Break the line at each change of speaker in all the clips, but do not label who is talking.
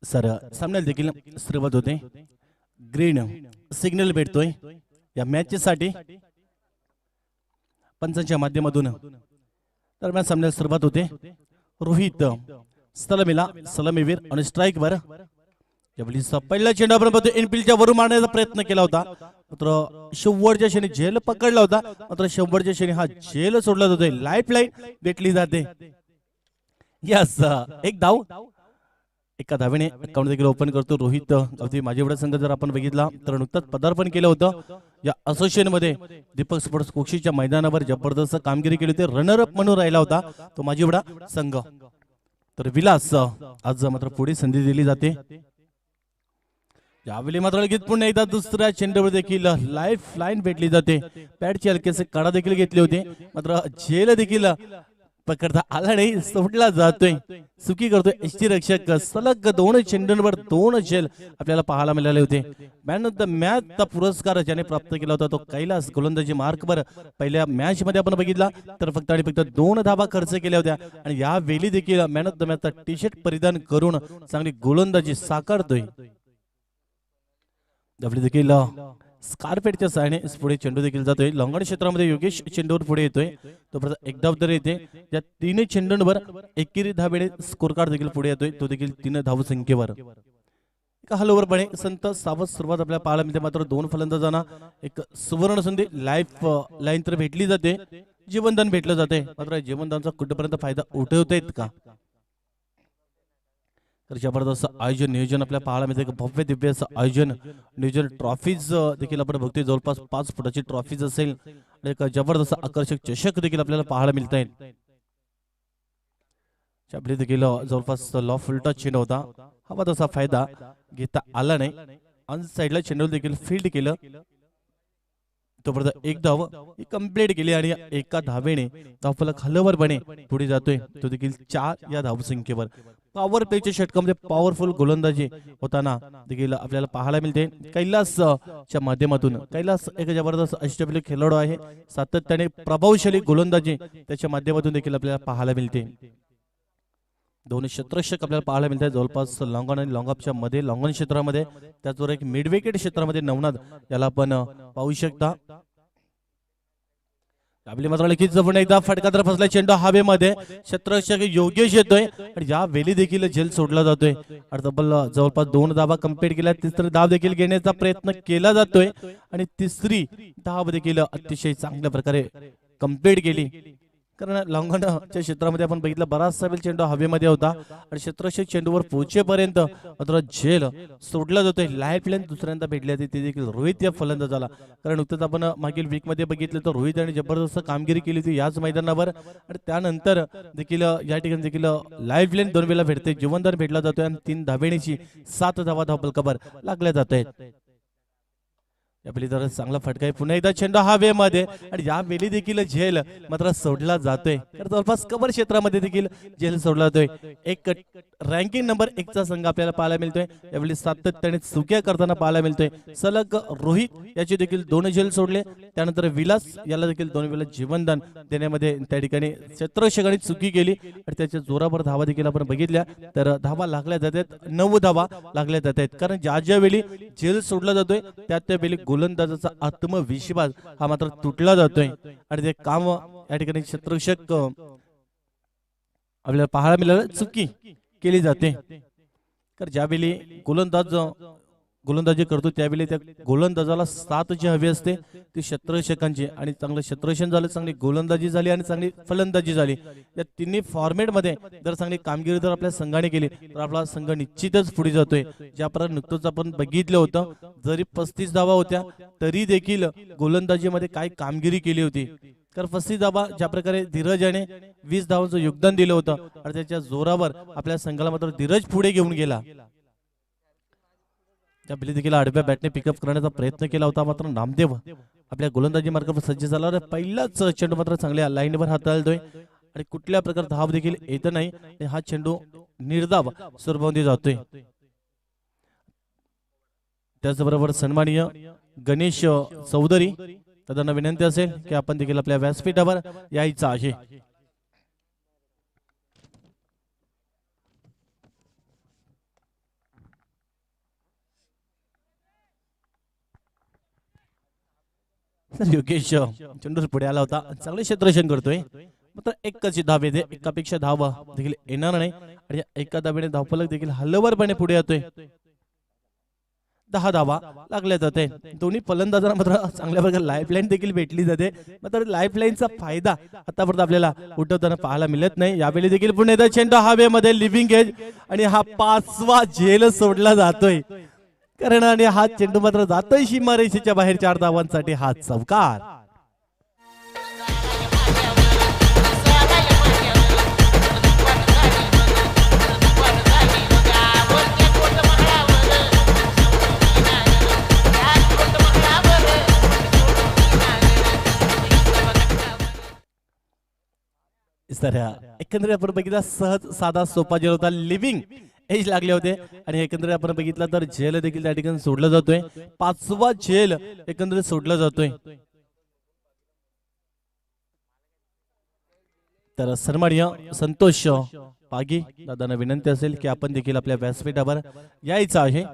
Sir सामन्याला देखील सुरुवात होते. ग्रीन सिग्नल भेटतोय या मॅचसाठी पंचांच्या माध्यमातून. दरम्यान सामन्याला सुरुवात होते. रोहित सलामीला सलामीवीर आणि स्ट्राईक वर यावेळी पहिला चेंडू आपण बघतो इनफिल्डच्या वरून मारण्याचा प्रयत्न केला होता, मात्र शेवटच्या क्षणी झेल पकडला होता. मात्र शेवटच्या क्षणी हा झेल सोडला जातोय. लाईफ लाईन भेटली जाते. यस एक धाव एका धावेने अकाउंट देखील ओपन करतो रोहित गावठी. माझेवडा संघ जर आपण बघितला तर नुकताच पदार्पण केलं होतं या असोसिएशन मध्ये. दीपक स्पोर्ट्स कोक्षीच्या मैदानावर जबरदस्त कामगिरी केली होती. रनर अप म्हणून राहिला होता तो माझेवडा संघ. तर विलास आज मात्र पुढे संधी दिली जाते. यावेळी मात्र लगेच पुन्हा एकदा दुसऱ्या चेंडूवर देखील लाईफ लाईन भेटली जाते. पॅडची हलकेसे काढा देखील घेतले होते, मात्र झेल देखील पकडता आला नाही, सोडला जातोय. चुकी करतोय एसटी रक्षक. सलग 2 चेंडूंवर 2 झेल आपल्याला पाहायला मिळाले होते. मॅन ऑफ द मॅचचा पुरस्कार ज्याने प्राप्त केला होता तो कैलास गोलंदाजी मार्कवर. पहिल्या मॅच मध्ये आपण बघितला तर फक्त आणि फक्त 2 धावा खर्च केल्या होत्या आणि या वेळी देखील मॅन ऑफ द मॅचचा टी शर्ट परिधान करून चांगली गोलंदाजी साकारतोय. देखील स्कारपेटच्या साहाय्याने पुढे चेंडू देखील जातोय. लॉंगण क्षेत्रामध्ये योगेश चेंडूवर पुढे येतोय. तो एक धाव तर येते. या 3 चेंडूंवर एकेरी धावेने स्कोर कार्ड देखील पुढे येतोय, तो देखील 3 धावसंख्येवर. एका हलोवरपणे संत सावध सुरुवात आपल्याला पाहायला मिळते. मात्र 2 फलंदाजांना एक सुवर्ण संधी लाईफ लाईन तर भेटली जाते, जीवनदान भेटलं जाते. मात्र जीवनदानचा कुठेपर्यंत फायदा उठवता का? तर जबरदस्त आयोजन नियोजन आपल्याला पाहायला मिळते. भव्य दिव्य असं आयोजन नियोजन. ट्रॉफीज देखील आपण बघतोय, जवळपास 5 फुटाची ट्रॉफीज असेल. एक जबरदस्त आकर्षक चषक देखील आपल्याला पाहायला मिळत आहेत. आपली देखील जवळपास लॉ फुलटा चेंडू होता, हवा तसा फायदा घेता आला नाही. ऑन साइडला चेंडू देखील फील्ड केलं. तोपर्यंत एक धाव कंप्लीट केली आणि एका धावेने धावफलक हलवरपणे पुढे जातोय, तो देखील 4 या धावसंख्येवर. पॉवर प्लेच्या षटकामध्ये पॉवरफुल गोलंदाजी होताना देखील आपल्याला पाहायला मिळते. कैलासच्या माध्यमातून. कैलास एक जबरदस्त अष्टपैलू खेळाडू आहे. सातत्याने प्रभावशाली गोलंदाजी त्याच्या माध्यमातून देखील आपल्याला पाहायला मिळते. 2 क्षेत्ररक्षक आपल्याला पाहायला मिळतात जवळपास लॉंगॉन आणि लॉंगअपच्या मध्ये. लॉंगॉन क्षेत्रामध्ये त्याचबरोबर एक मिड विकेट क्षेत्रामध्ये नवनाथ याला आपण पाहू शकता. आपली मात्र लिखित जवळ एकदा फटका तर फसला चेंडू हवेमध्ये. क्षेत्ररक्षक योगेश येतोय आणि या वेळी देखील झेल सोडला जातोय. तब्बल जवळपास 2 धावा कंप्लीट केल्या. तिसरी धाव देखील घेण्याचा प्रयत्न केला जातोय आणि तिसरी धाव देखील अतिशय चांगल्या प्रकारे कंप्लीट केली. कारण लॉंगॉनच्या क्षेत्रामध्ये आपण बघितलं बराचसा वेळ चेंडू हवेमध्ये होता आणि क्षेत्ररक्षक चेंडूवर पोहोचेपर्यंत मात्र झेल सोडला जातोय. लाईफ लाईन दुसऱ्यांदा भेटली होती, ते देखील रोहित या फलंदाजाला. कारण नुकतंच आपण मागील वीक मध्ये बघितलं तर रोहित यांनी जबरदस्त कामगिरी केली होती याच मैदानावर आणि त्यानंतर देखील या ठिकाणी देखील लाईफ लाईन 2 वेळा भेटते, जीवनदान भेटला जातोय आणि 3 धावेची 7 धावा धावफलकावर लागल्या जात आहेत. आपली तर चांगला फटका आहे. पुन्हा एकदा चेंडू हवेमध्ये आणि या वेळी देखील झेल मात्र सोडला जातोय. तर जवळपास कव्हर क्षेत्रामध्ये देखील झेल सोडला जातोय. एक रँकिंग नंबर 1 चा संघ आपल्याला पाहायला मिळतोय. यावेळी सातत्याने चुक्या करताना पाहायला मिळतोय. सलग रोहित याचे देखील 2 झेल सोडले. त्यानंतर विलास याला देखील 2 वेळा जीवनदान देण्यामध्ये त्या ठिकाणी क्षेत्ररक्षकांनी चुकी केली आणि त्याच्या जोरावर धावा देखील आपण बघितल्या तर धावा लागल्या जातात. 9 धावा लागल्या जातात. कारण ज्या वेळी झेल सोडला जातोय त्या वेळी गोलंदाजाचा आत्मविश्वास हा मात्र तुटला जातोय आणि ते काम या ठिकाणी क्षेत्ररक्षक आपल्याला पाहायला मिळालं चुकी केली जाते. तर ज्यावेळी गोलंदाजी करतो त्यावेळी त्या गोलंदाजाला 7 जी हवी असते ती क्षेत्ररक्षकांची. आणि चांगलं क्षेत्ररक्षण झालं, चांगली गोलंदाजी झाली आणि चांगली फलंदाजी झाली. या तिन्ही फॉर्मेट मध्ये जर चांगली कामगिरी जर आपल्या संघाने केली तर आपला संघ निश्चितच पुढे जातोय. ज्या प्रकारे नुकतंच आपण बघितलं होतं, जरी 35 धावा होत्या तरी देखील गोलंदाजीमध्ये काय कामगिरी केली होती. तर 35 धावा ज्या प्रकारे धीरजाने 20 धावांचं योगदान दिलं होतं आणि त्याच्या जोरावर आपल्या संघाला मात्र धीरज पुढे घेऊन गेला. त्या देखील आडव्या बॅटने पिकअप करण्याचा प्रयत्न केला होता, मात्र नामदेव आपल्या गोलंदाजी मार्गावर सज्ज झाला. पहिलाच चेंडू मात्र चांगल्या लाईनवर हाताळतोय आणि कुठल्या प्रकार धाव देखील येत नाही. हा चेंडू निर्धाव स्वरूपामध्ये जातोय. त्याचबरोबर सन्माननीय गणेश चौधरी त्यांना विनंती असेल की आपण देखील आपल्या व्यासपीठावर यायचं आहे. तर योगेश चेंडूर पुढे आला होता, चांगले क्षेत्ररक्षण करतोय, मात्र एकच धाव येते, एकापेक्षा धाव देखील येणार नाही आणि एका धावेने धावफलक देखील हलवरपणे पुढे येतोय. 10 धावा लागल्या जाते. दोन्ही फलंदाजांना मात्र चांगल्या प्रकारे लाईफलाईन देखील भेटली जाते, मात्र लाईफलाईनचा फायदा आतापर्यंत आपल्याला उठवताना पाहायला मिळत नाही. यावेळी देखील पुन्हा चेंडू हवेमध्ये लिव्हिंग एज आणि हा 5वा झेल सोडला जातोय, कारण आणि हा चेंडू मात्र जातोय सीमारेषेच्या बाहेर 4 धावांसाठी. हा चौकार. एकंदरीत आपण बघितला सहज साधा सोपा जेल होता, लिव्हिंग एज लागले होते आणि एकंदरीत आपण बघितला तर जेल देखील त्या ठिकाणी सोडला जातोय. 5वा जेल एकंदरीत सोडला जातोय. तर सन्माननीय संतोष पागी दादांना विनंती असेल की आपण देखील आपल्या व्यासपीठावर यायचं आहे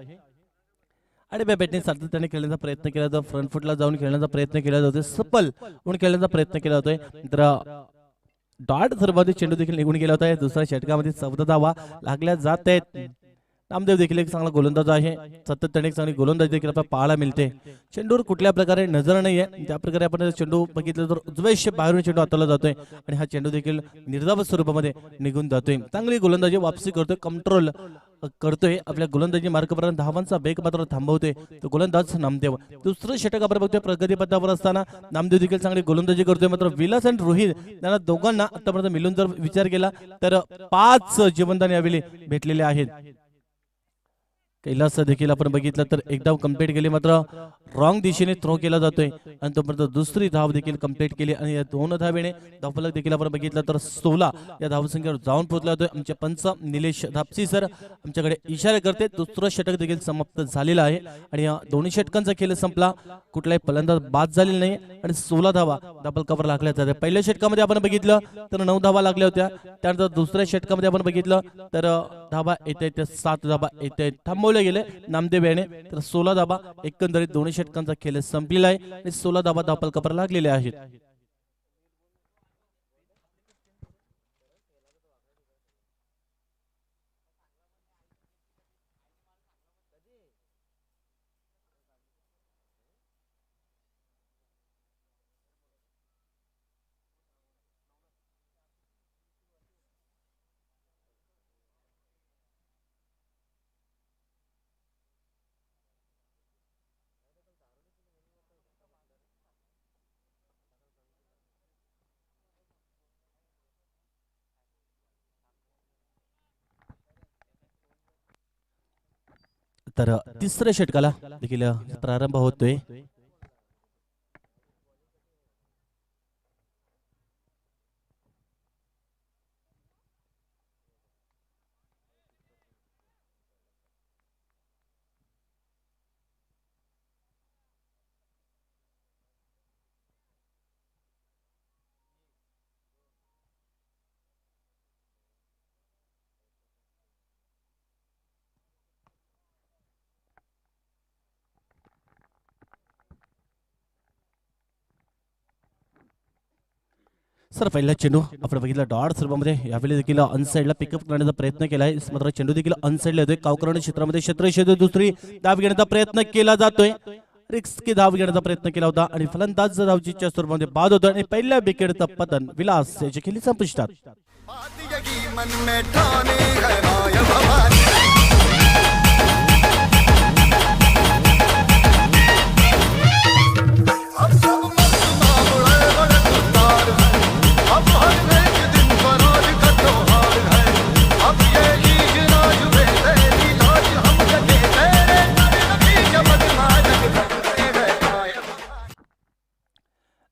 आणि बॅटने सातत्याने खेळण्याचा प्रयत्न केला जातो, फ्रंट फुटला जाऊन खेळण्याचा प्रयत्न केला जातोय, सफल होऊन खेळण्याचा प्रयत्न केला जातोय. तर डॉट सर्वाधिक चेंडू देखील निघून गेला होता. दुसऱ्या षटकामध्ये 14 धावा लागल्या जात आहेत. नामदेव देखील एक चांगला गोलंदाज आहे, सातत्याने एक चांगली गोलंदाजी देखील आपल्याला पाहायला मिळते. चेंडूवर कुठल्या प्रकारे नजर नाहीये, त्या प्रकारे आपण चेंडू बघितलं तर उजव्या बाहेरून चेंडू हाताळला जातोय आणि हा चेंडू देखील निर्धाव स्वरूपामध्ये निघून जातोय. चांगली गोलंदाजी वापसी करतोय, कंट्रोल करतोय, आपल्या गोलंदाजी मार्गपर्यंत धावांचा वेग मात्र थांबवतोय तो गोलंदाज नामदेव. दुसरं षटक आपण बघतोय प्रगतीपथावर असताना नामदेव देखील चांगली गोलंदाजी करतोय, मात्र विलास आणि रोहित यांना दोघांना आतापर्यंत मिळून जर विचार केला तर 5 जीवनदान यावेळी भेटलेले आहेत. कैलास देखील आपण बघितलं तर एक धाव कंप्लीट केली, मात्र रॉंग दिशेने थ्रो केला जातोय आणि तोपर्यंत दुसरी धाव देखील कंप्लीट केली आणि या 2 धावेने धावफलक देखील आपण बघितलं तर 16 या धावसंख्येवर जाऊन पोहोचला जातोय. आमचे पंच निलेश धापसी सर आमच्याकडे इशारे करते. दुसरं षटक देखील समाप्त झालेलं आहे आणि या दोन्ही षटकांचा खेळ संपला, कुठलाही फलंदाज बाद झालेला नाही आणि 16 धावा डबल कव्हर लागल्या जाते. पहिल्या षटकामध्ये आपण बघितलं तर 9 धावा लागल्या होत्या, त्यानंतर दुसऱ्या षटकामध्ये आपण बघितलं तर धावा येते 7 धावा येते थांबवले गेले नामदेव याने. तर 16 धावा एकंदरीत दोन्ही षटकांचा खेळ संपलेला आहे आणि 16 धावा धावफलक कव्हर लागलेले आहेत. तर तिसऱ्या षटकाला देखील प्रारंभ होतोय. सर पहिला चेंडू आपण बघितला डॉट सर्वांमध्ये यावेळी देखील अनसाइडला पिकअप करण्याचा प्रयत्न केला आहे, मात्र चेंडू देखील अनसाइडला येतोय. कावकरण क्षेत्रामध्ये क्षेत्र दुसरी धाव घेण्याचा प्रयत्न केला जातोय, रिक्स की धाव घेण्याचा प्रयत्न केला होता आणि फलंदाज धावचीच्या स्वरूपामध्ये बाद होतो आणि पहिल्या विकेटचं पतन विलास याची खेळी संपुष्टात.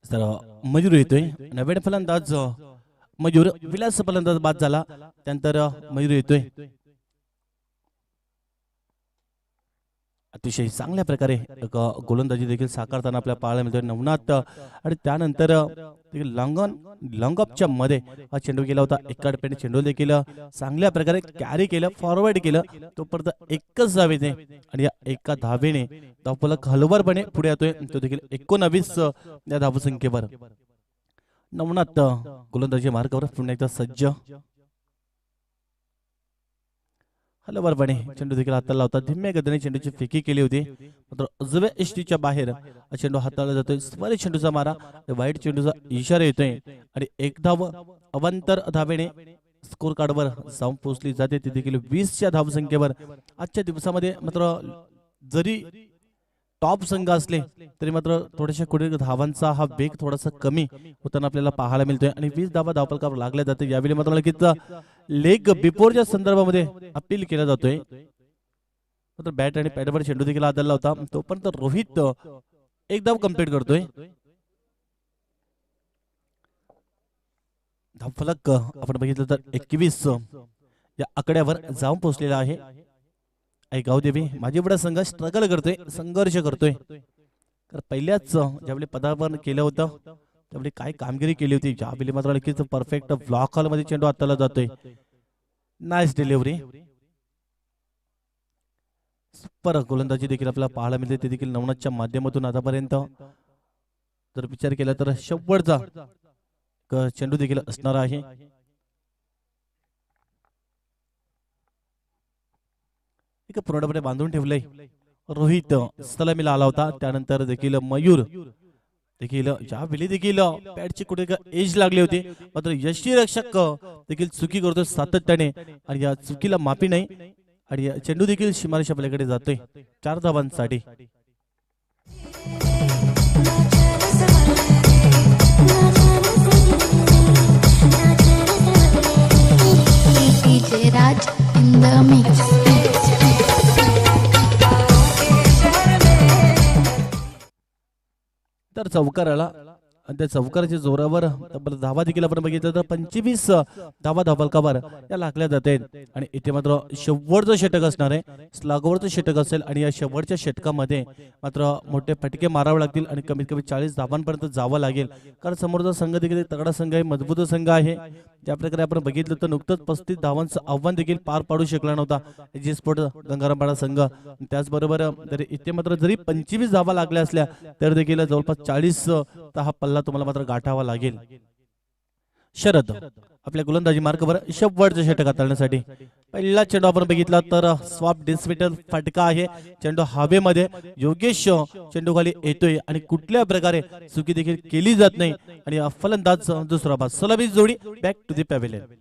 तर मयूर येतोय, नवीन फलंदाज मयूर, विलास फलंदाज बाद झाला, त्यानंतर मयूर येतोय. अतिशय चांगल्या प्रकारे एक गोलंदाजी देखील साकारताना आपल्याला पाहायला मिळतोय नवनाथ आणि त्यानंतर लॉंग ऑफच्या मध्ये हा चेंडू गेला होता एका टप्प्याने चेंडू देखील चांगल्या प्रकारे कॅरी केलं फॉरवर्ड केलं तोपर्यंत एकच धावेने आणि या एका धावेने धावफलक हलवारपणे पुढे येतोय तो देखील 19 या धावसंख्येवर नवनाथ गोलंदाजी मार्गावर पुन्हा एकदा सज्ज हलवारपणे चेंडू देखील हाताला लावतात धीम्या गतीने चेंडूची फेकी केली होती मात्र उजव्या एष्टीच्या बाहेर चेंडू हाताळला जातोय स्वारी चेंडूचा मारा वाईट चेंडूचा इशारा येतोय आणि एक धाव अवांतर धावेने स्कोर कार्डवर जाऊन पोहोचली जाते ती देखील 20च्या धावसंख्येवर आजच्या दिवसामध्ये मात्र जरी टॉप संघ असले तरी मात्र थोड्याशा कुठे धावांचा हा वेग थोडासा कमी होताना आपल्याला पाहायला मिळतोय आणि 20 धावा धावफलकावर लागल्या जाते यावेळी मात्र लगेच लेग बिफोरच्या संदर्भामध्ये अपील केला जातोय मात्र बॅट आणि पॅडवर चेंडू देखील आदळला होता तोपर्यंत रोहित एक धाव कंप्लीट करतोय धावफलक आपण बघितलं तर 21 या आकड्यावर जाऊन पोहोचलेला आहे गावदेवी माझी बडा संघ स्ट्रगल करतोय संघर्ष करतोय तर पहिल्याच ज्यावेळी पदार्पण केलं होतं त्यावेळी काय कामगिरी केली होती ज्यावेळी मात्र नक्कीच परफेक्ट ब्लॉक हॉल मध्ये चेंडू हाताला जातोय नाईस डिलिव्हरी सुपर गोलंदाजी देखील आपल्याला पाहायला मिळते ते देखील नवनाथच्या माध्यमातून आतापर्यंत जर विचार केला तर शेवटचा चेंडू देखील असणार आहे एक पूर्णपणे बांधून ठेवलंय रोहित सलामीला आला होता त्यानंतर देखील मयूर देखील ज्यावेळी देखील पॅडची कुठे एज लागली होती मात्र यष्टीरक्षक देखील चुकी करतोय सातत्याने आणि या चुकीला माफी नाही आणि या चेंडू देखील सीमारेषा पलीकडे जातोय 4 धावांसाठी
राज इन द मिक्स
तर चौकाराला आणि त्या चौकाराच्या जोरावर तब्बल धावा देखील आपण बघितलं तर 25 धावा धावफलकावर या लागल्या जाते आणि इथे मात्र शेवटचं षटक असणार आहे स्लागवरचं षटक असेल आणि या शेवटच्या षटकामध्ये मात्र मोठे फटके मारावे लागतील आणि कमीत कमी 40 धावांपर्यंत जावं लागेल कारण समोरचा संघ देखील तगडा संघ आहे मजबूत संघ आहे ज्या प्रकारे आपण बघितलं तर नुकतंच 35 धावांचं आव्हान देखील पार पाडू शकला नव्हता जी स्पोर्ट गंगारामपाडा संघ त्याचबरोबर तरी इथे मात्र जरी 25 धावा लागल्या असल्या तर देखील जवळपास 40 हा पल्ला तुम्हाला मात्र गाठावा लागेल शरद आपल्या गोलंदाजी मार्गावर शेवटचं षटक हाताळण्यासाठी पहिला चेंडू आपण बघितला तर स्वॉप डिस्मिटल फटका आहे चेंडू हवेमध्ये योगेश चेंडू खाली येतोय आणि कुठल्या प्रकारे चुकी देखील केली जात नाही आणि फलंदाज दुसरा बाद सलामी जोडी बॅक टू द पॅव्हेलियन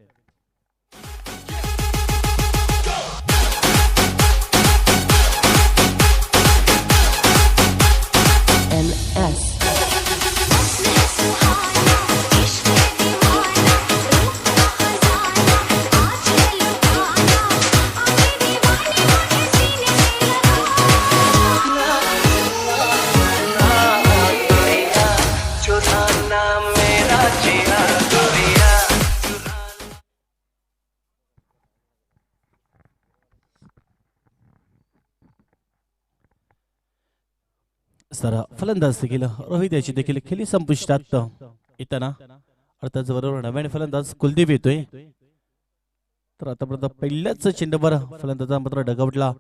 सर फलंदाज देखील रोहित याची देखील खेळी संपुष्टात येताना अर्थात बरोबर नव्याने फलंदाज कुलदीप येतोय तर आतापर्यंत पहिल्याच चेंडूवर फलंदाजा मात्र डगआउटला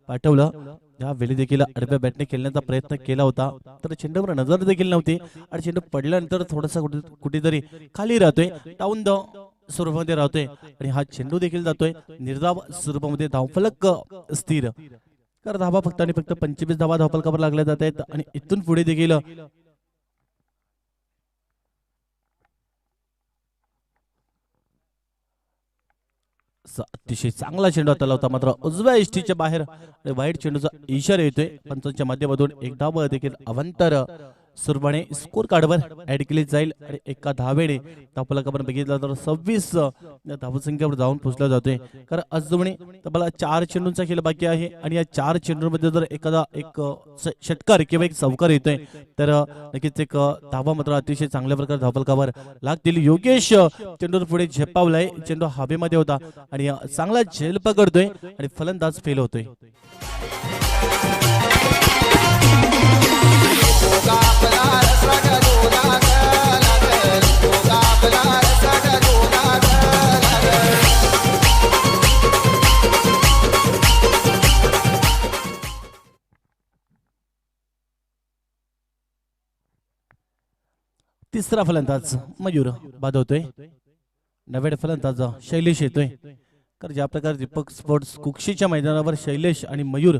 पाठवलं या वेळी देखील आडव्या बॅटने खेळण्याचा प्रयत्न केला होता तर चेंडूवर नजर देखील नव्हती आणि चेंडू पडल्यानंतर थोडासा कुठेतरी खाली राहतोय डाऊन द स्वरूपामध्ये राहतोय आणि हा चेंडू देखील जातोय निर्धाव स्वरूपामध्ये धावफलक स्थिर तर धावा फक्त आणि फक्त 25 धावा धावफलकावर लागल्या जात आहेत आणि इथून पुढे देखील अतिशय चांगला चेंडू हाताला होता मात्र उजव्या एष्टीच्या बाहेर वाईट चेंडूचा इशारा येतोय पंचांच्या माध्यमातून एक धाव देखील अवंतर सुरबाने स्कोर कार्डवर ऍड केली जाईल आणि एका धावेने धावफलक आपण बघितला तर 26 धावसंख्येवर जाऊन पोहोचला जातोय कारण अजूनही तब्बल 4 चेंडूंचा खेळ बाकी आहे आणि या 4 चेंडूंमध्ये जर एखादा एक षटकार किंवा एक चौकार येतोय तर नक्कीच एक धावा मात्र अतिशय चांगल्या प्रकारे धावफलकावर लागतील योगेश चेंडूवर पुढे झेपावलाय चेंडू हवेमध्ये होता आणि चांगला झेल पकडतोय आणि फलंदाज फेल होतोय तिसरा फलंदाज मयूर बाद होतोय. नवे फलंदाज शैलेश येतोय. तर ज्या प्रकारे दीपक स्पोर्ट्स कुक्षीच्या मैदानावर शैलेश आणि मयूर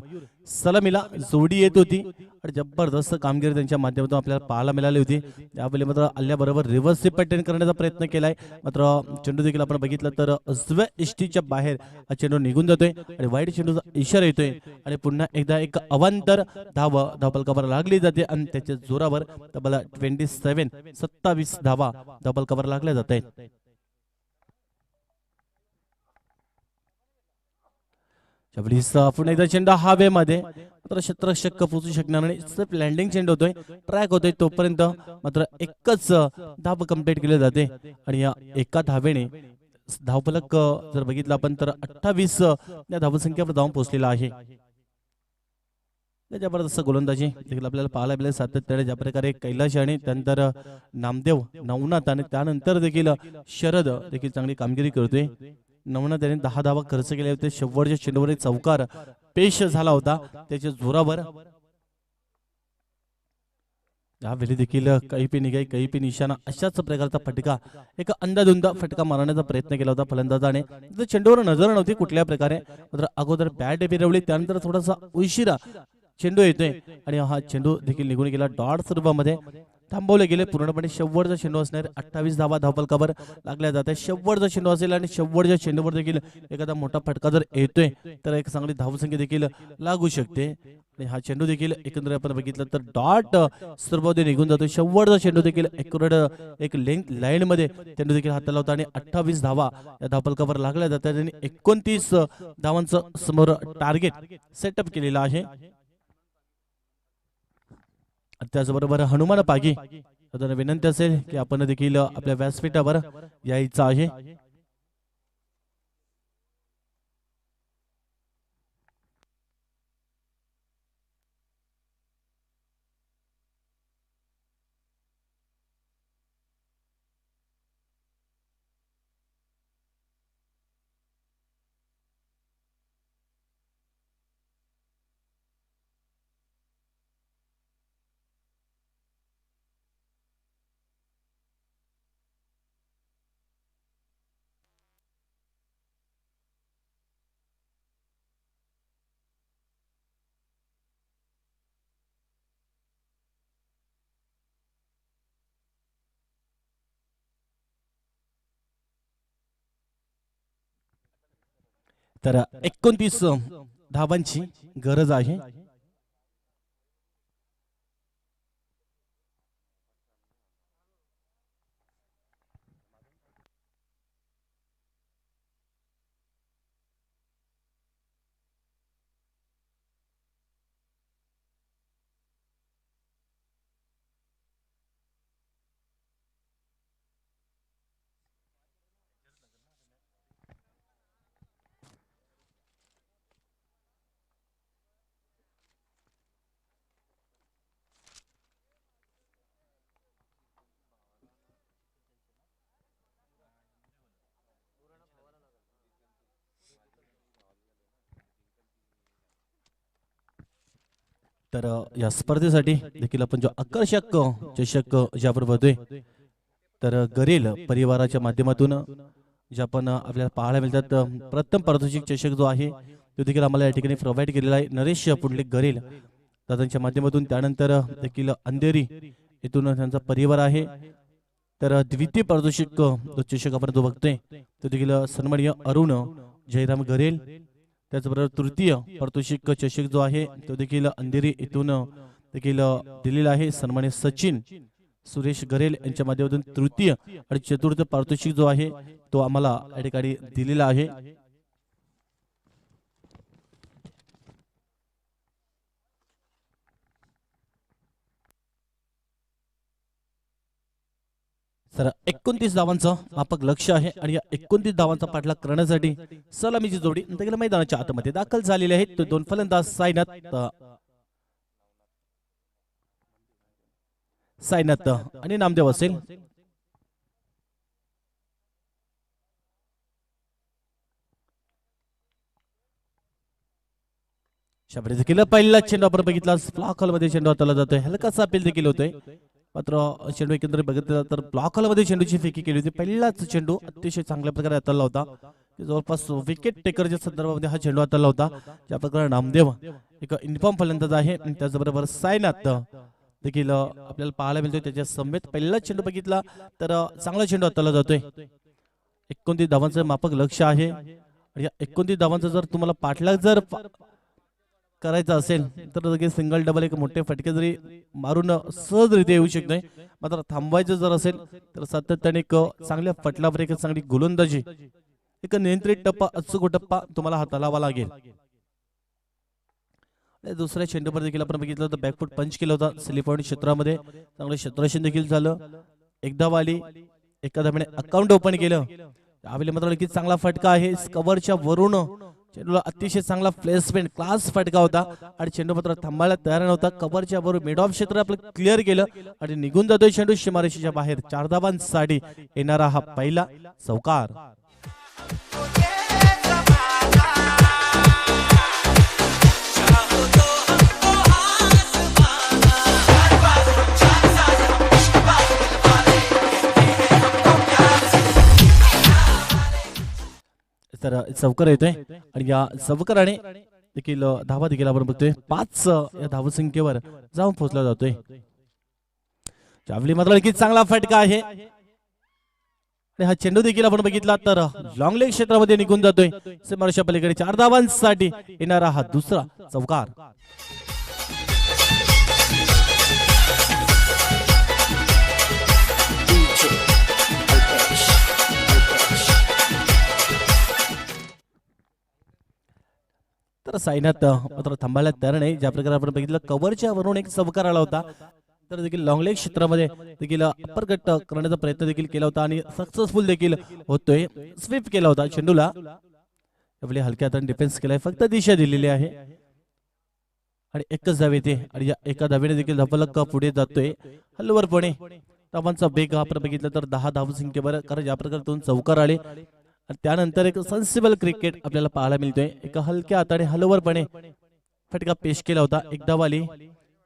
सलामीला जोडी येत होती आणि जबरदस्त कामगिरी त्यांच्या माध्यमातून आपल्याला पाहायला मिळाली होती. त्यावेळी मात्र आल्याबरोबर रिव्हर्स पॅटर्न करण्याचा प्रयत्न केलाय. मात्र चेंडू देखील आपण बघितलं तर उजव्या इष्टीच्या बाहेर हा चेंडू निघून जातोय आणि वाईट चेंडूचा इशारा येतोय आणि पुन्हा एकदा एक अवांतर धावपलकावर लागली जाते आणि त्याच्या जोरावर तब्बल 27 धावा धावपलकावर लागल्या जात आहेत. पुन्हा एकदा चेंडू हवेमध्ये मात्र क्षेत्ररक्षक पोहोचू शकणार नाही. सिर्फ लँडिंग चेंडू होतोय, ट्रॅक होतोय तोपर्यंत मात्र एकच धाव कंप्लीट केली जाते आणि या एका धावेने धावफलक जर बघितलं आपण तर 28 या धावसंख्येवर धावून पोहोचलेला आहे. जबरदस्त गोलंदाजी देखील आपल्याला पाहायला मिळेल सातत्याने. ज्या प्रकारे कैलाश आणि त्यानंतर नामदेव नवनाथ आणि त्यानंतर देखील शरद देखील चांगली कामगिरी करतोय. नवनाथ त्याने 10 धावा खर्च केले होते. शेवटच्या चेंडूवर एक चौकार पेश झाला होता त्याच्या जोरावर. यावेळी देखील काही पे निघाई काही पे निशाणा अशाच प्रकारचा फटका एक अंदाधुंद फटका मारण्याचा प्रयत्न केला होता फलंदाजाने. चेंडूवर नजर नव्हती कुठल्या प्रकारे, मात्र अगोदर बॅट फिरवली त्यानंतर थोडासा उशिरा चेंडू येतोय आणि हा चेंडू देखील निघून गेला. डॉट स्वरूपामध्ये थांबवले गेले. पूर्णपणे शेवटचा चेंडू असणार. 28 धावा धावपलकावर लागल्या जातात. शेवटचा चेंडू असेल आणि शेवटच्या चेंडूवर देखील एखादा मोठा फटका जर येतोय तर एक चांगली धावसंख्या देखील लागू शकते. आणि हा चेंडू देखील एकंदर आपण बघितलं तर डॉट स्वरूपामध्ये निघून जातो. शेवटचा चेंडू देखील एक लेंथ लाईन मध्ये चेंडू देखील हाताला होता आणि 28 धावा या धावपलकावर लागल्या जातात आणि 29 धावांचं समोर टार्गेट सेटअप केलेलं आहे. त्याचबरोबर हनुमान पागी विनंती असेल की आपण देखील आपल्या व्यासपीठावर यायचं आहे. तर 29 धावांची गरज आहे. तर या स्पर्धेसाठी देखील आपण जो आकर्षक चषक ज्यावर बघतोय तर गरेल परिवाराच्या माध्यमातून जे आपण आपल्याला पाहायला मिळतात प्रथम पारितोषिक चषक जो आहे तो देखील आम्हाला या ठिकाणी प्रोव्हाइड केलेला आहे नरेश पुंडलिक गरेल दादांच्या माध्यमातून. त्यानंतर देखील अंधेरी इथून त्यांचा परिवार आहे. तर द्वितीय पारितोषिक जो चषक आपण जो बघतोय तो देखील सन्माननीय अरुण जयराम गरेल. त्याचबरोबर तृतीय पारितोषिक चषक जो आहे तो देखील अंधेरी इथून देखील दिलेला आहे. सन्माननीय सचिन सुरेश गरेल यांच्या माध्यमातून तृतीय आणि चतुर्थ पारितोषिक जो आहे तो आम्हाला या ठिकाणी दिलेला आहे. सर 29 धावांचं मापक लक्ष आहे आणि या 29 धावांचा पाठलाग करण्यासाठी सलामीची जोडी मैदानाच्या आतमध्ये दाखल झालेली आहेत. तो दोन फलंदाज साईनाथ आणि नामदेव असेल. देखील पहिला चेंडू आपण बघितला फ्लॉक हॉल मध्ये चेंडू हाताला जातोय. हलकासा अपील देखील होतोय. मात्र चेंडू एकंदरीत बघितलं तर ब्लॉक हॉलमध्ये चेंडूची फेकी केली होती. पहिलाच चेंडू अतिशय चांगल्या प्रकारे हाताळला होता. जवळपास विकेट टेकरच्या संदर्भामध्ये हा चेंडू हाताळला होता. ज्या प्रकारे नामदेव एक इन्फॉर्म फलंदाज आहे, त्याचबरोबर सायनाथ देखील आपल्याला पाहायला मिळतोय. त्याच्या समेत पहिला चेंडू बघितला तर चांगला चेंडू हाताळला जातोय. 29 धावांचं माफक लक्ष आहे. या 29 धावांचा जर तुम्हाला पाठलाग जर करायचा असेल तर लगेच सिंगल डबल एक मोठे फटके जरी मारून सहजरित्या येऊ शकते. मात्र थांबवायचं जर असेल तर सातत्याने एक चांगल्या फटलावर एक चांगली गोलंदाजी, एक नियंत्रित टप्पा, अचूक टप्पा तुम्हाला हाताळावा लागेल. दुसऱ्या चेंडूवर देखील आपण बघितलं तर बॅकफुट पंच केला होता. स्लिप पॉइंट क्षेत्रामध्ये चांगलं क्षेत्ररक्षण देखील झालं. एकदा वाली एका धाब्याने अकाउंट ओपन केलं. यावेळी मात्र नक्कीच चांगला फटका आहे. कव्हरच्या वरून चेंडूला अतिशय चांगला प्लेसमेंट, क्लास फटका होता आणि चेंडू मात्र थांबायला तयार नव्हता. कव्हरच्या वरून मिड ऑफ क्षेत्र आपलं क्लिअर केलं आणि निघून जातोय चेंडू सीमारेषेच्या बाहेर. 4 धावांसाठी येणारा हा पहिला चौकार. तर चौकार येतोय आणि या चौकाराने देखील धावा देखील आपण बघतोय. 5 या धावसंख्येवर जाऊन पोहोचला जातोय. त्यावेळी मात्र नक्कीच चांगला फटका आहे आणि हा चेंडू देखील आपण बघितला तर लॉंग लेग क्षेत्रामध्ये निघून जातोय. सीमारेषा पलीकडे 4 धावांसाठी येणारा हा दुसरा चौकार. तर साईनाथ मात्र थांबायला तयार नाही. ज्या प्रकारे आपण बघितलं कव्हरच्या वरून एक चौकार आला होता तर देखील लॉंग लेग क्षेत्रामध्ये देखील अप्पर कट करण्याचा प्रयत्न देखील केला होता आणि सक्सेसफुल देखील होतोय. स्वीप केला होता चेंडूला. यावेळी हलक्या हाताने डिफेन्स केलाय, फक्त दिशा दिलेली आहे आणि एकच धाव येते आणि या एका धावेने देखील धपलक पुढे जातोय हलवरपणे. धावांचा वेग आपण बघितला तर 10 धावसंख्येवर, कारण ज्या प्रकारे 2 चौकार आले आणि त्यानंतर एक सेन्सिबल क्रिकेट आपल्याला पाहायला मिळतोय. एका हलक्या हाताने हलवरपणे फटका पेश केला होता. एकदा वाली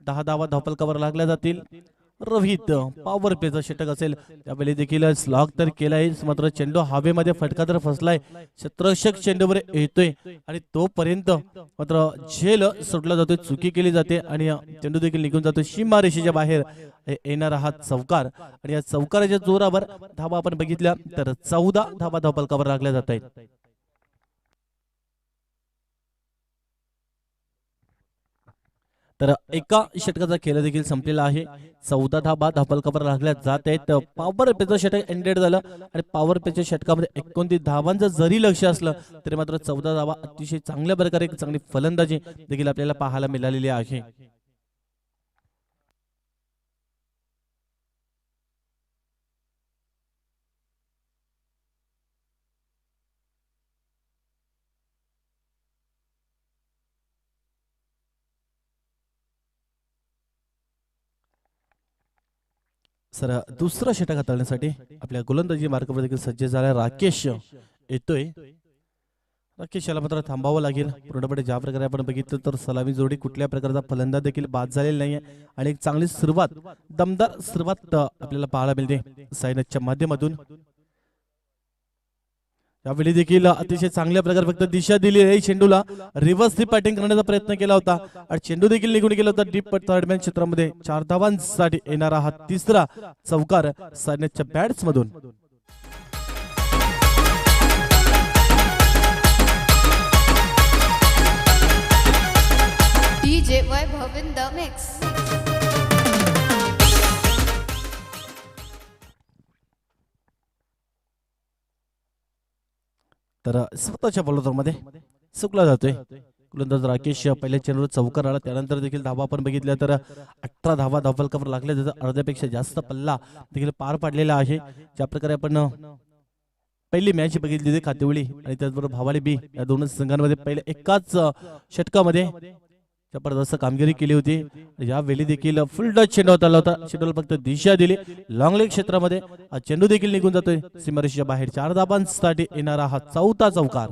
10 धावा धावफलकावर लागल्या जातील. रोहित पॉवर प्लेचा षटक असेल त्यावेळी देखील स्लॉग तर केलाय, मात्र चेंडू हवेमध्ये फटका तर फसलाय. क्षेत्ररक्षक चेंडूवर येतोय आणि तोपर्यंत मात्र झेल सोडला जातोय, चुकी केली जाते आणि चेंडू देखील निघून जातोय सीमारेषेच्या बाहेर. येणारा हा चौकार आणि या चौकाराच्या जोरावर धावा आपण बघितल्या तर 14 धावा धावफलकावर लागल्या जात आहेत. तर एका षटकाचा खेळ देखील संपलेला आहे. 14 धावा धावफलकावर लागल्या जात आहेत. पॉवर प्लेचं षटक एंडेड झालं आणि पॉवर प्लेच्या षटकामध्ये 29 धावांचं जरी लक्ष असलं तरी मात्र 14 धावा अतिशय चांगल्या प्रकारे चांगली फलंदाजी देखील आपल्याला पाहायला मिळालेली आहे. सर दुसरा षटक हाताळण्यासाठी आपल्या गोलंदाजी मार्गावर देखील सज्ज झाला राकेश येतोय. राकेश याला मात्र थांबावं लागेल. पूर्णपणे ज्या प्रकारे आपण बघितलं तर सलामी जोडी कुठल्या प्रकारचा फलंदाज देखील बाद झालेला नाहीये आणि एक चांगली सुरुवात, दमदार सुरुवात आपल्याला पाहायला मिळते सायनाथच्या माध्यमातून. यावेळी देखील अतिशय चांगल्या प्रकारे फक्त दिशा दिली आहे. चेंडूला रिव्हर्स डी बॅटिंग करण्याचा प्रयत्न केला होता आणि चेंडू देखील निघून गेला होता डीप थर्डमॅन क्षेत्रामध्ये. 4 धावांसाठी येणारा हा तिसरा चौकार सायनाथच्या बॅट्स मधून.
DJ Vaibhav in the mix.
तर स्वतःच्या बॉलरमध्ये चुकला जातोय गोलंदाज राकेश. पहिल्या चेंडूवर चौकार आला, त्यानंतर देखील धावा आपण बघितल्या तर 18 धावा धावफलकावर लागल्या. त्याचा अर्ध्यापेक्षा जास्त पल्ला देखील पार पाडलेला आहे. ज्या प्रकारे आपण पहिली मॅच बघितली होती खातेवळी आणि त्याचबरोबर भावाली बी या दोनच संघांमध्ये पहिल्या एकाच षटकामध्ये जबरदस्त कामगिरी केली होती. यावेळी देखील फुल टच चेंडू आला होता. चेंडूला फक्त दिशा दिली लॉंग लेग क्षेत्रामध्ये. हा चेंडू देखील निघून जातोय सीमारेषेच्या बाहेर. 4 धावांसाठी येणारा हा चौथा चौकार.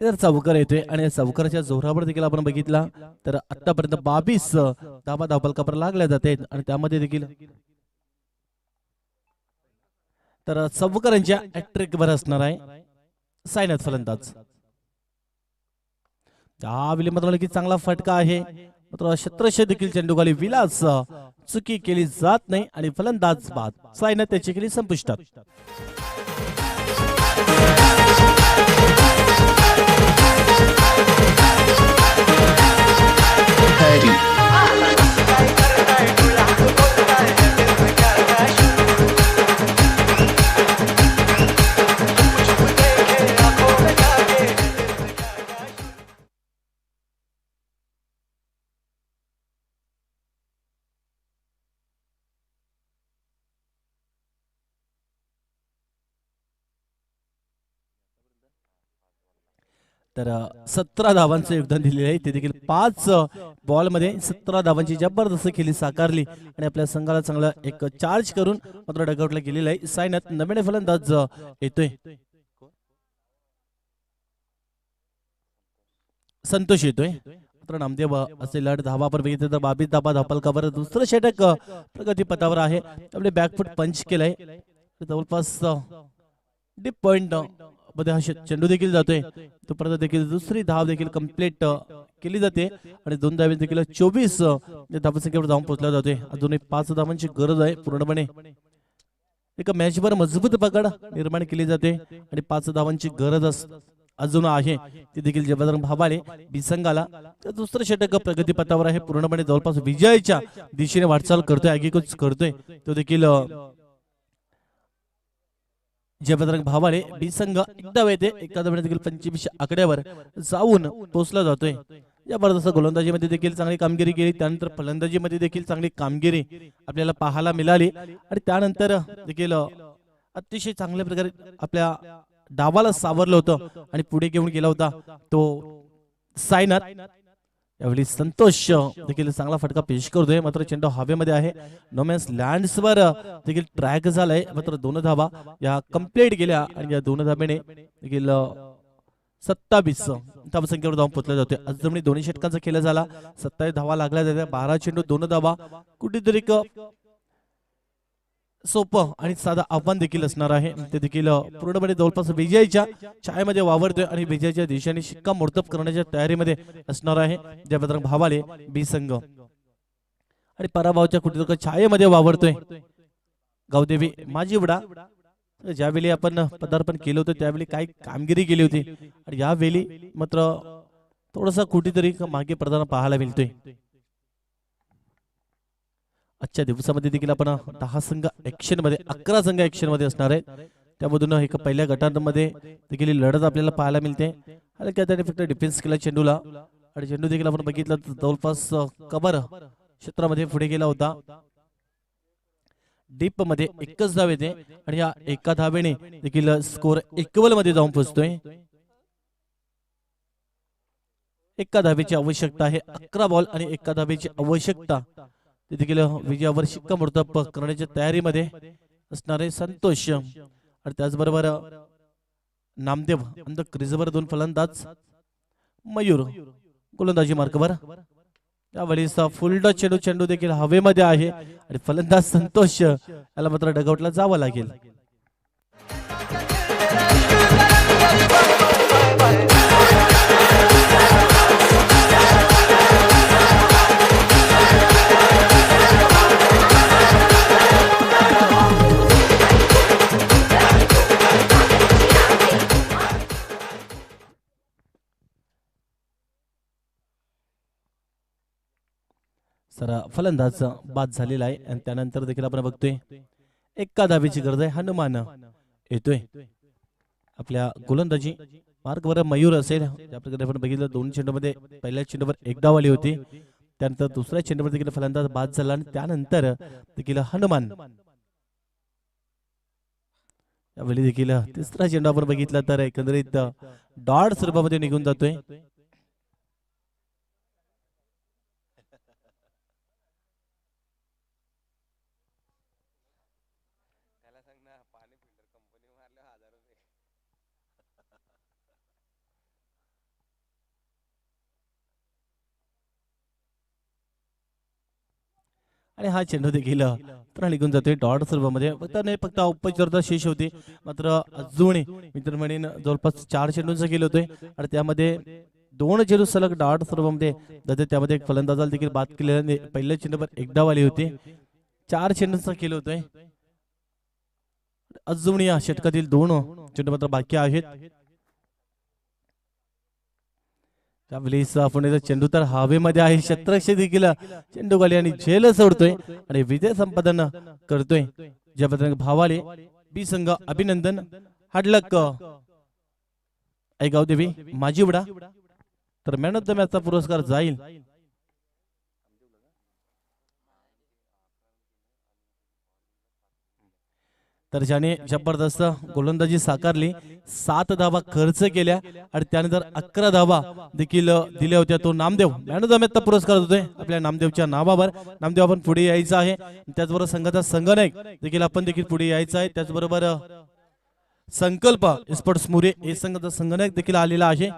तर चौकार येतोय आणि या चौकाराच्या जोरावर देखील आपण बघितला तर आतापर्यंत 22 धावा धावफलकावर लागल्या जाते आणि त्यामध्ये देखील तर चौकारांच्या हॅट्रिक वर असणार आहे सायनाथ फलंदाज. त्यावेळी मात्र की चांगला फटका आहे मात्र क्षेत्ररक्षक देखील चेंडूखाली विलास चुकी केली जात नाही आणि फलंदाज बाद. सायनाथ त्याची केली संपुष्टात. तर 17 धावांचं योगदान दिलेलं आहे ते देखील 5 बॉल मध्ये 17 धावांची जबरदस्त खेळी साकारली आणि आपल्या संघाला चांगला एक चार्ज करून मात्र डगआउटला गेलेला आहे. सायनाथ नवीन फलंदाज येतोय संतोष येतोय मात्र नामदेव असे लढ धावा पर बघितलं तर 22 धावा धावफलकावर दुसरं षटक प्रगती पथावर आहे. त्यामुळे बॅकफुट पंच केलाय जवळपास डीप पॉइंट मध्ये हा चेंडू देखील जातोय तो परत देखील दुसरी धाव देखील कंप्लीट केली जाते आणि 2 धावे देखील 24 धावसंख्येवर जाऊन पोहोचला जातोय. अजूनही 5 धावांची गरज आहे. पूर्णपणे एका मॅचवर मजबूत पकड निर्माण केली जाते आणि 5 धावांची गरज अजून आहे ती देखील जबरदस्त भावाले बिसंगाला. तर दुसरं षटक प्रगती पथावर आहे पूर्णपणे जवळपास विजयाच्या दिशेने वाटचाल करतोय आगीकूच करतोय तो देखील जयभद्रंग भावाले बिसंग एकदा येते एका देखील 25 आकड्यावर जाऊन पोहोचला जातोय. जबरदस्त गोलंदाजीमध्ये देखील चांगली कामगिरी केली त्यानंतर फलंदाजीमध्ये देखील चांगली कामगिरी आपल्याला पाहायला मिळाली आणि त्यानंतर देखील अतिशय चांगल्या प्रकारे आपल्या डावाला सावरलं होतं आणि पुढे घेऊन गेला होता तो सायनाथ. यावेळी संतोष देखील चांगला फटका पेश करतोय मात्र चेंडू हवेमध्ये आहे. नोमॅन्स लँड्सवर देखील ट्रॅक झालाय मात्र 2 धावा या कंप्लीट गेल्या आणि या 2 धाब्याने देखील 27 धावसंख्येवर जाऊन पोहोचला जातोय. अजूनही दोन्ही षटकांचा खेळ झाला 27 धावा लागल्या जात्या 12 चेंडू 2 धावा. कुठेतरी सोपं आणि साधा आव्हान देखील असणार आहे. ते देखील पूर्णपणे जवळपास विजयाच्या छायेमध्ये वावरतोय आणि विजयाच्या दिशेने शिक्कामोर्तब करण्याच्या तयारीमध्ये असणार आहे जयभद्रंग भावाले बी संघ आणि पराभवाच्या कुठेतरी छायेमध्ये वावरतोय गावदेवी माझीवडा. ज्यावेळी आपण पदार्पण केलं होतं त्यावेळी काय कामगिरी केली होती आणि यावेळी मात्र थोडासा कुठेतरी मागे प्रधान पाहायला मिळतोय. आजच्या दिवसामध्ये देखील आपण 10 संघ ऍक्शन मध्ये 11 संघ ऍक्शन मध्ये असणार आहेत. त्यामधून एक पहिल्या गटांमध्ये देखील लढत आपल्याला पाहायला मिळते. त्याने फक्त डिफेन्स केला चेंडूला आणि चेंडू देखील आपण बघितलं तर जवळपास कव्हर क्षेत्रामध्ये पुढे गेला होता. डीप मध्ये एकच धाव येते आणि या एका धावेने देखील स्कोर इक्वल मध्ये जाऊन पोहोचतोय. एका धावेची आवश्यकता आहे 11 बॉल आणि एका धावेची आवश्यकता ते देखील विजयावर शिक्कामोर्तब करण्याच्या तयारीमध्ये असणारे संतोष आणि त्याचबरोबर नामदेव अंध क्रीजवर 2 फलंदाज मयूर गोलंदाजी मार्कवर. त्यावेळी फुल टच चेंडू देखील हवेमध्ये आहे आणि फलंदाज संतोष याला मात्र डगआउटला जावं लागेल. सर फलंदाज बाद झालेला आहे आणि त्यानंतर देखील आपण बघतोय एका धावेची गरज आहे. हनुमान येतोय आपल्या गोलंदाजी मार्कवर मयूर असेल. त्या प्रकारे आपण बघितलं 2 चेंडूमध्ये पहिल्या चेंडूवर एक धाव आली होती त्यानंतर दुसऱ्या चेंडूवर देखील फलंदाज बाद झाला आणि त्यानंतर देखील हनुमान. यावेळी देखील तिसरा चेंडू आपण बघितला तर एकंदरीत डॉट स्वरूपामध्ये निघून जातोय. आणि हा चेंडू देखील तर निघून जातोय डॉट सर्वमध्ये. फक्त औपचारिकता शेष होती, मात्र अजूनही मित्र म्हणेन जवळपास 4 चेंडूंचा खेळ होतोय आणि त्यामध्ये 2 चेंडू सलग डॉट सर्वमध्ये जाते. त्यामध्ये एक फलंदाजाला देखील बाद केलेला पहिल्या चेंडूवर एकदा वाली होती. 4 चेंडूंचा खेळ होतोय. अजून या षटकातील 2 चेंडू मात्र बाकी आहेत. त्यावेळेस पुण्याचा चेंडू तर हवेमध्ये आहे. क्षेत्ररक्षक देखील चेंडू खाली आणि झेल सोडतोय आणि विजय संपादन करतोय. ज्या पद्धतीने भावाले बी संघ अभिनंदन. हाडलक ऐगाव देवी माजीवडा तर मॅन ऑफ द मॅचचा पुरस्कार जाईल तर ज्याने जबरदस्त गोलंदाजी साकारली. 7 धावा खर्च केल्या आणि त्यानंतर 11 धावा देखील दिल्या होत्या. तो नामदेव मॅन ऑफ द मॅचचा पुरस्कार होतोय आपल्या नामदेवच्या नावावर. नामदेव आपण पुढे यायचं आहे. त्याचबरोबर संघाचा संघनायक देखील आपण देखील पुढे यायचं आहे. त्याचबरोबर संकल्प स्पोर्ट्स मुरे हे संघाचा संघनायक देखील आलेला आहे.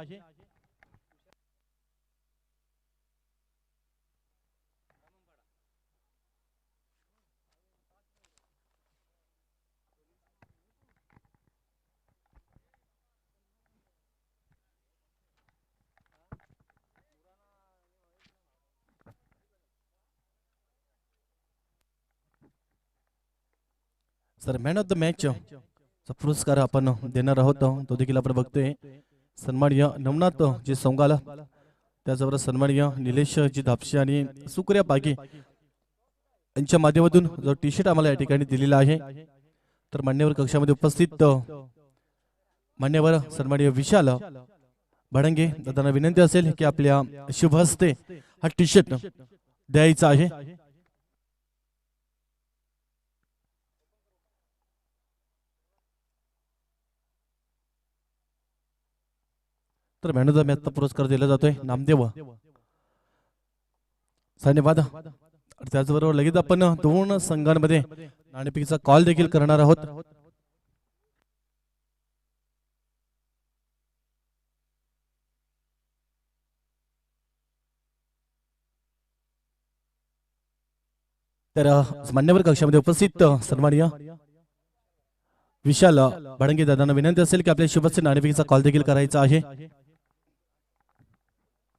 Sir man of the match चा पुरस्कार आपण देणार आहोत. तो देखील आपण बघतोय. सन्माननीय नवनाथ जी सोंगाला, त्याचबरोबर सन्माननीय निलेश जी धापशे आणि सुकर्या बागे यांच्या माध्यमातून जो टी शर्ट आम्हाला या ठिकाणी दिलेला आहे. तर मान्यवर कक्षामध्ये उपस्थित मान्यवर सन्माननीय विशाल भडंगे दादांना विनंती असेल की आपल्या शुभ हस्ते हा टी शर्ट द्यायचा आहे. तर मॅन ऑफ द मॅचचा पुरस्कार दिला जातोय नामदेव. धन्यवाद. त्याचबरोबर लगेच आपण 2 संघांमध्ये नाणेफेकीचा कॉल देखील करणार आहोत. तर मान्यवर कक्षामध्ये उपस्थित सन्माननीय विशाल भडंगे दादांना विनंती असेल की आपल्या शुभस्य नाणेफेकीचा कॉल देखील करायचा आहे.